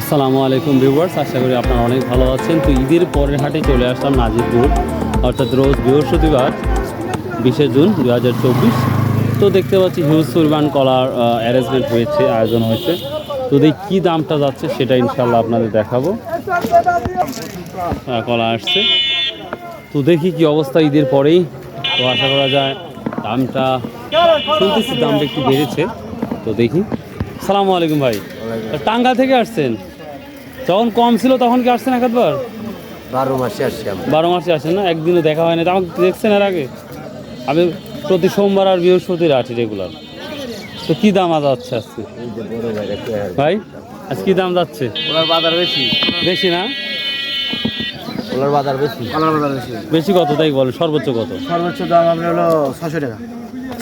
আসসালামু আলাইকুম ভিউয়ার্স, আশা করি আপনারা অনেক ভালো আছেন। তো ঈদের পরের হাটে চলে আসলাম নাজিরপুর, অর্থাৎ রোজ বৃহস্পতিবার 20শে জুন 2024। তো দেখতে পাচ্ছি হিউজ পরিমাণ কলার অ্যারেঞ্জমেন্ট হয়েছে, আয়োজন হয়েছে। তো দেখি কী দামটা যাচ্ছে সেটা ইনশাল্লাহ আপনাদের দেখাবো। কলা আসছে, তো দেখি কি অবস্থা ঈদের পরেই। তো আশা করা যায় দামটা, শুনতেছি দামটা একটু বেড়েছে। তো দেখি। আসসালামু আলাইকুম ভাই, টাঙ্গাইল থেকে আসছেন? যখন কম ছিল তখন কি আসছেন একবার? 12 মাসে আসছি। 12 মাসে আসেন না? একদিনও দেখা হয় না। আমাকে দেখছেন এর আগে? আমি প্রতি সোমবার আর বৃহস্পতির আছি রেগুলার। তো কী দাম যাচ্ছে আজকে ভাই? আজ কী দাম যাচ্ছে? ওলার বাজার বেশি। বেশি না? ওলার বাজার বেশি। ওলার বাজার বেশি। বেশি কত তাই বলে? সর্বোচ্চ কত? সর্বোচ্চ দাম আপনার হলো 600 টাকা।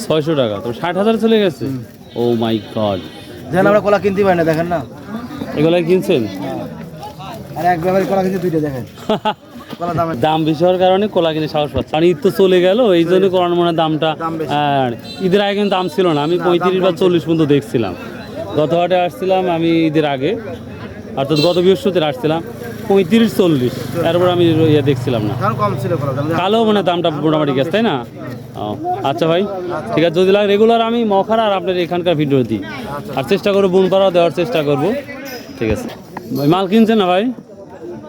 600 টাকা? তো 60,000 চলে গেছে। ও মাই গড! দেখেন আমরা কলা কিনতে পারি না, দেখেন না এগুলো কিনছেন? আর এক ব্যাপারে কলা কিনতে দুইটা দেখেন। কলা দাম বেশি হওয়ার কারণে কলা কিনে সাহস পাচ্ছে। আর ঈদ তো চলে গেল, এই জন্য কলার মনে দামটা। আর ঈদের আগে কিন্তু দাম ছিল না। আমি 35 বা 40 পর্যন্ত দেখছিলাম। গত হাটে আসছিলাম আমি ঈদের আগে, অর্থাৎ গত বৃহস্পতিবার আসছিলাম 35-40, এরপর আমি ইয়ে দেখছিলাম না। কম ছিল কলা দাম। কালো মানে দামটা মোটামুটি গেছে, তাই না? ও আচ্ছা ভাই, ঠিক আছে। যদি লাগে রেগুলার আমি মখারা আর আপনার এখানকার ভিডিও দিই, আর চেষ্টা করবো বুন পাড়া দেওয়ার চেষ্টা করব। ঠিক আছে ভাই, মাল কিনছেন না ভাই?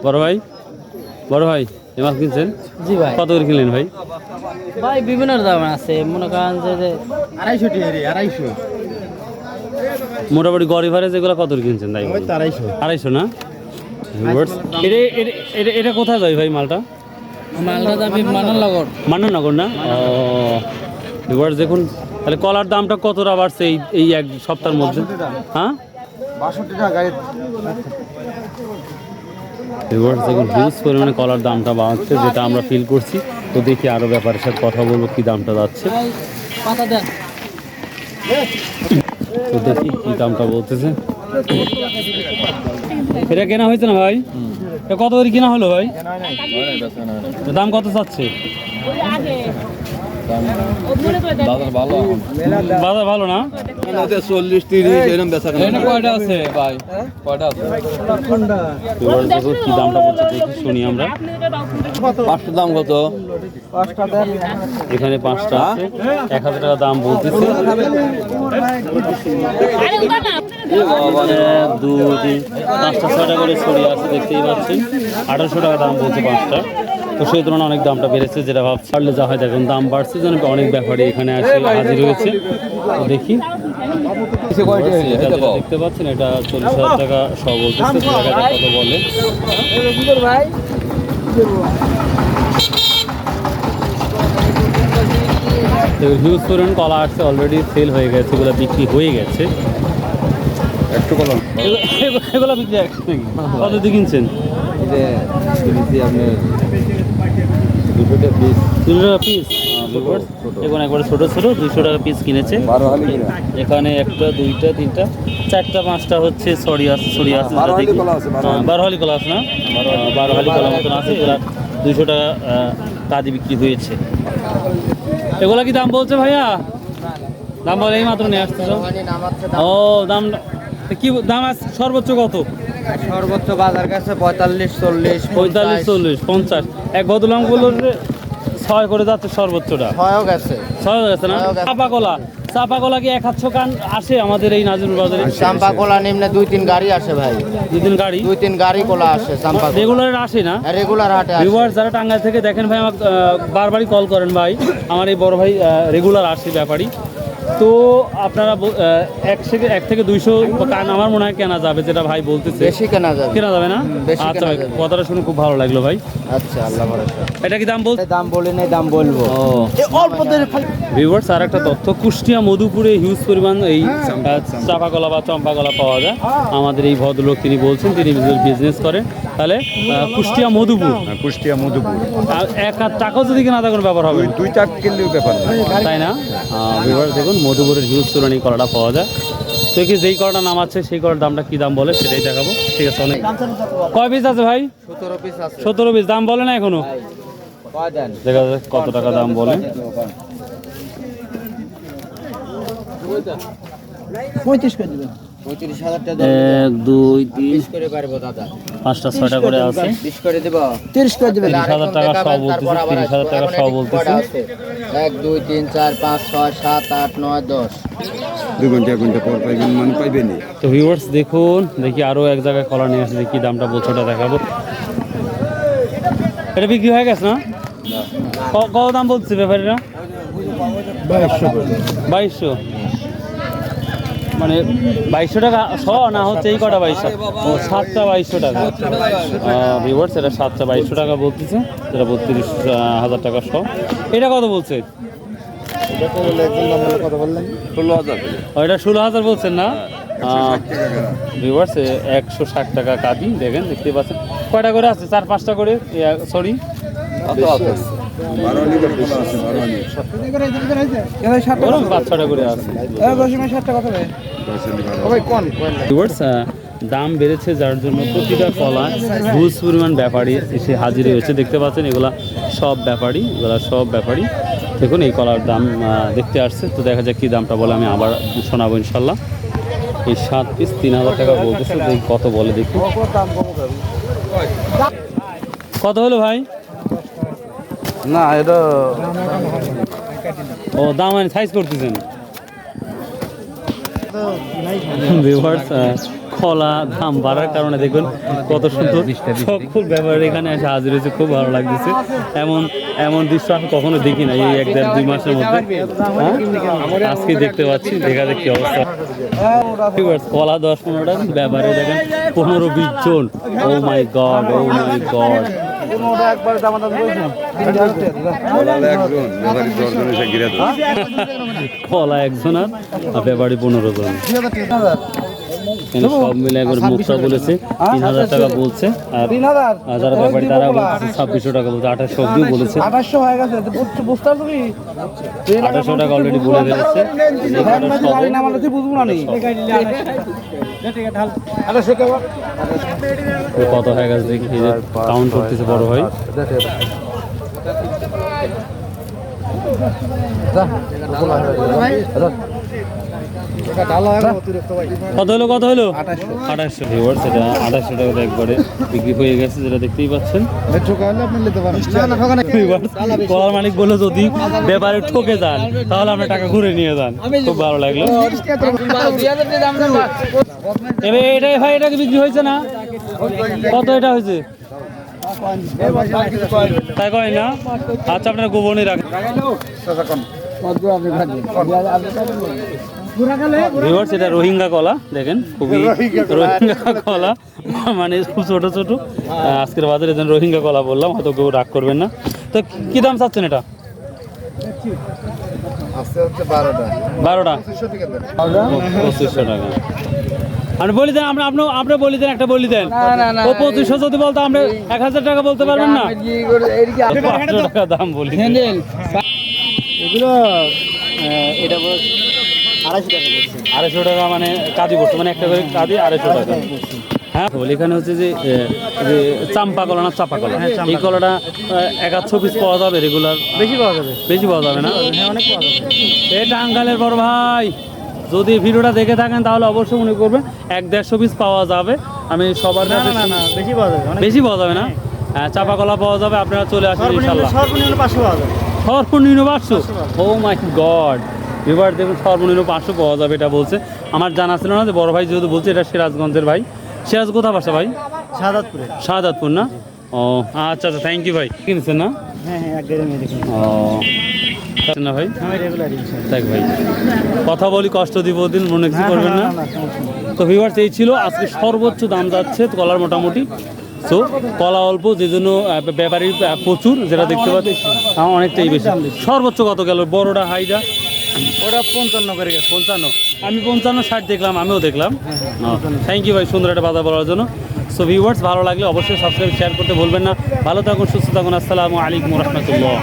বড় ভাই, বড় ভাই, এই মাল কিনছেন? জি ভাই। কত করে কিনলেন ভাই? ভাই বিভিন্ন দাম আছে, মনে করেন যে 250 টাকা। 250 মোটামুটি গরিব হারে যেগুলো কত করে কিনছেন তাই? 250 250 না? এটা কোথায় যায় ভাই মালটা? মালটা দাবি মানাননগর। মান্নানগর না? ও এবার দেখুন তাহলে কলার দামটা কতটা বাড়ছে এই এক সপ্তাহের মধ্যে? হ্যাঁ 62 টাকা গাড়ি। এবার দেখুন হিউজ পরিমাণে কলার দামটা বাড়ছে, যেটা আমরা ফিল করছি। তো দেখি আরও ব্যাপারের সাথে কথা বলবো কী দামটা যাচ্ছে। পাতা দেন। তো দেখি কী দামটা বলতেছে। এটা কেনা হয়েছে না ভাই? এটা কত করে কেনা হলো ভাই? দাম কত চাচ্ছে? বাজার ভালো না? 40-30 এরকম বেচা কেনা। কয়টা আছে ভাই? কয়টা আছে? এবার দেখো কি দামটা বলছে, দেখি শুনি আমরা। 500 দাম কত? এখানে 5টা আছে, 1000 টাকা দাম বলতেছে। 1, 2, 3, 5টা 6টা করে ছড়িয়ে আছে, দেখতেই পাচ্ছেন। 1800 টাকা দাম বলছে 5টা। তো সেই তুলনায় অনেক দামটা বেড়েছে, যেটা ভাব ছাড়লে যা হয়। দেখুন দাম বাড়ছে যেন অনেক ব্যাপারী এখানে আসে হাজির হয়েছে। তো দেখি এটা যেটা দেখতে পাচ্ছেন, এটা 40,000 টাকা সব বলতেছে। টাকাটা কত বলে? হিউজ পরিমাণ কলা আসছে, অলরেডি সেল হয়ে গেছে, এগুলো বিক্রি হয়ে গেছে। একটু কলম এগুলো বিক্রি আছে নাকি? কত দিয়ে কিনছেন? আপনি 200 টাকা পিস। 200 টাকা পিস? এখানে একবারে ছোটো ছোটো 200 টাকা পিস কিনেছে। এখানে 1টা 2টা 3টা 4টা 5টা হচ্ছে ছড়ি আছে। 12 হালি কলা আছে না? 12 হালি কলা মতন আছে। এগুলা 200 টাকা কাদি বিক্রি হয়েছে। এগুলা কি দাম বলছে ভাইয়া? দাম বলে এই মাত্র নিয়ে আসতেছ? ও দাম কি দাম আছে? সর্বোচ্চ কত? সর্বোচ্চ বাজার কাছে 45-40 45-40 50। এক বদলাম গুলো 6 করে যাচ্ছে সর্বোচ্চটা। 6 গেছে। 6 গেছে না? চাপা কলা কি 1-100 কান আসে আমাদের এই নাজিরপুর বাজারে? চাম্পা কলা নিম্নে 2-3 গাড়ি আসে ভাই। 2-3 গাড়ি? 2-3 গাড়ি কলা আসে চাম্পা। রেগুলার আসে না? রেগুলার হাটে আসে। ভিউয়ার্স যারা টাঙ্গাইল থেকে দেখেন ভাই, আমাকে বারবারই কল করেন ভাই। আমার এই বড় ভাই রেগুলার আসে ব্যাপারী। তো আপনারা 1 থেকে 200 কান আমার মনে হয় কেনা যাবে, যেটা ভাই বলতেছে। বেশি কেনা যাবে না? আচ্ছা ভাই, কথাটা শুনে খুব ভালো লাগলো ভাই। আচ্ছা, আল্লাহ ভরসা। এটা কি দাম বলতে? দাম বলি নাই, দাম বলবো। অল্প ভিউয়ার্স আর একটা তথ্য, কুষ্টিয়া মধুপুরে হিউজ পরিমাণ এই চাপা কলা বা চম্পা কলা পাওয়া যায়। আমাদের এই ভদ্রলোক তিনি বলছেন তিনি বিজনেস করেন। তাহলে কুষ্টিয়া মধুপুর এক টাকাও যদি কেনা কোনো ব্যাপার হবে? 2-4 কিলো ব্যাপার না, তাই না? ভিউয়ার্স দেখুন মধুপুরের হিউজ পরিমাণ এই কলাটা পাওয়া যায়। তো কি যেই কলাটা নাম আছে সেই কলার দামটা কি দাম বলে সেটাই দেখাবো। ঠিক আছে। অনেক কয় পিস আছে ভাই? 17 পিস আছে। 17 পিস। দাম বলে না এখনো? দেখা যাক কত টাকা দাম বলে। 35 করে দিবেন। 35,000 টাকা 1 2 3 করে পারবো দাদা 5টা 6টা করে আছে 20 করে দেব 30 করে দিবেন 30,000 টাকা সহ বলতেছে 30,000 টাকা সহ বলতেছে 1 2 3 4 5 6 7 8 9 10 2 ঘন্টা পর পাইবেন মানে পাইবেনই। তো ভিউয়ার্স দেখুন, দেখি আরো এক জায়গায় কলা নিয়ে আসছে, কি দামটা বলছে ওটা দেখাবো। এটা বিক্রি হয়ে গেছে না? কত দাম বলছে ব্যাপারীরা? 2200 মানে 2200 টাকা শ না হচ্ছে এই কটা 2200? ও 7টা 2200 টাকা ভিউয়ার্স, এটা 7টা 2200 টাকা বলতেছে, এটা 32,000 টাকা শ। এটা কত বলছে? কত বললেন? 16,000। এটা 16,000 বলছেন না? ভিউয়ার্স 160 টাকা কাটি, দেখেন দেখতে পাচ্ছেন। কয়টা করে আছে? 4-5টা করে, সরি 12 লিটার কলা আছে, 12 লিটার। 5-6টা করে আছে। 10 ভিউয়ার্স দাম বেড়েছে, যার জন্য প্রতিটা কলা হিউজ পরিমাণ ব্যাপারী এসে হাজির হয়েছে। দেখতে পাচ্ছেন এগুলা সব ব্যাপারী, এগুলা সব ব্যাপারী। দেখুন এই কলার দাম দেখতে আসছে, তো দেখা যাক কী দামটা বলে, আমি আবার শোনাবো ইনশাল্লাহ। এই 7 পিস 3,000 টাকা বলতেছে, দেখি কত বলে দেখি। কত হলো ভাই? না এটা ও দাম সাইজ করতেছেন। ভিউয়ার্স কলা দাম বাড়ার কারণে দেখুন কত সুন্দর সকল ব্যাপারে এখানে এসে হাজির হয়েছে, খুব ভালো লাগতেছে। এমন দৃশ্য আমি কখনো দেখি না এই 1-1.5-2 মাসের মধ্যে। আজকে দেখতে পাচ্ছি, দেখা দেখি অবস্থা। কলা 10-15টা, ব্যাপারে দেখেন 15-20 জন। ও মাই গড, ও মাই গড। কলা একজন আর ব্যাপারী 15 জন। সব মিলে একবার মুখটা বলেছে 3,000 টাকা বলছে, আর যারা ব্যাপারী তারা বলছে 2600 টাকা বলছে, 2800 অব্দিও বলেছে। 2800 টাকা অলরেডি বলে ফেলেছে। কত হয়ে গেছে দেখি, কাউন্ট করতেছে বড় ভাই। কত হলো 2800 ভিউয়ার্স, এটা 2800 টাকা একবারে বিক্রি হয়ে গেছে, যেটা দেখতেই পাচ্ছেন। কলার মালিক বললো যদি ব্যাপারে ঠকে যান তাহলে আপনার টাকা ঘুরে নিয়ে যান। খুব ভালো লাগলো। এবার এটাই ভাই, এটা কি বিক্রি হয়েছে না? কত এটা হয়েছে? তাই কয় না? আচ্ছা, আপনার গোপনে রাখেন। ভিউয়ার্স এটা রোহিঙ্গা কলা, দেখেন খুবই রোহিঙ্গা কলা, মানে খুব ছোট ছোট। আজকের বাজারে যেন রোহিঙ্গা কলা বললাম, হয়তো কেউ রাগ করবেন না। তো কি দাম চাচ্ছেন এটা? 12টা 2500 টাকা। আপনি বলি দেন, আপনি বলি দেন, একটা বলি দেন। ও 2500 যদি বলতো আপনি 1000 টাকা বলতে পারবেন না? 500 টাকা দাম বলি। এগুলো এটা 250 টাকা মানে কাজী করছে, মানে একটা করে কাজী 250 টাকা। হ্যাঁ, এখানে হচ্ছে যে চাম্পা কলা না চাপা কলা, এই কলাটা 1-100 পিস পাওয়া যাবে রেগুলার? বেশি পাওয়া যাবে না? অনেক পাওয়া যাবে। এটা আঙ্গালের বড় ভাই, যদি ভিডিওটা দেখে থাকেন তাহলে অবশ্যই মনে করবেন 100-150 পিস পাওয়া যাবে। আমি সবার কাছে বেশি পাওয়া যাবে, বেশি পাওয়া যাবে না? চাপা কলা পাওয়া যাবে, আপনারা চলে আসেন ইনশাআল্লাহ। সর্বনিম্ন 500 পাওয়া যাবে। সর্বনিম্ন 500? ও মাই গড, এবার দেখুন সর্বনিম্ন 500 পাওয়া যাবে এটা বলছে। আমার জানা ছিল না যে বড় ভাই যেহেতু বলছে এটা সিরাজগঞ্জের ভাই। সিরাজ কোথা বাসা ভাই? শাহাদাতপুর না? ও আচ্ছা আচ্ছা, থ্যাংক ইউ ভাই। কিনছেন না? হ্যাঁ, এক গাড়ি নিয়ে দেখুন। ও না ভাই, আমি রেগুলার দেখ ভাই, কথা বলি, কষ্ট দিব দিন, মনে কিছু করবেন না। তো ভিউয়ার্স এই ছিল আজকে সর্বোচ্চ দাম যাচ্ছে কলার মোটামুটি। সো কলা অল্প, যে জন্য ব্যাপারী প্রচুর, যেটা দেখতে পাচ্ছি অনেকটাই বেশি। সর্বোচ্চ কত গেল বড়টা হাইটা? ওটা 55 করে গেছে। 55? আমি 55-60 দেখলাম, আমিও দেখলাম। থ্যাংক ইউ ভাই সুন্দর একটা বাধা বলার জন্য। সো ভিউয়ার্স ভালো লাগলে অবশ্যই সাবস্ক্রাইব শেয়ার করতে ভুলবেন না। ভালো থাকুন, সুস্থ থাকুন। আসসালামু আলাইকুম রহমতুল্লাহ।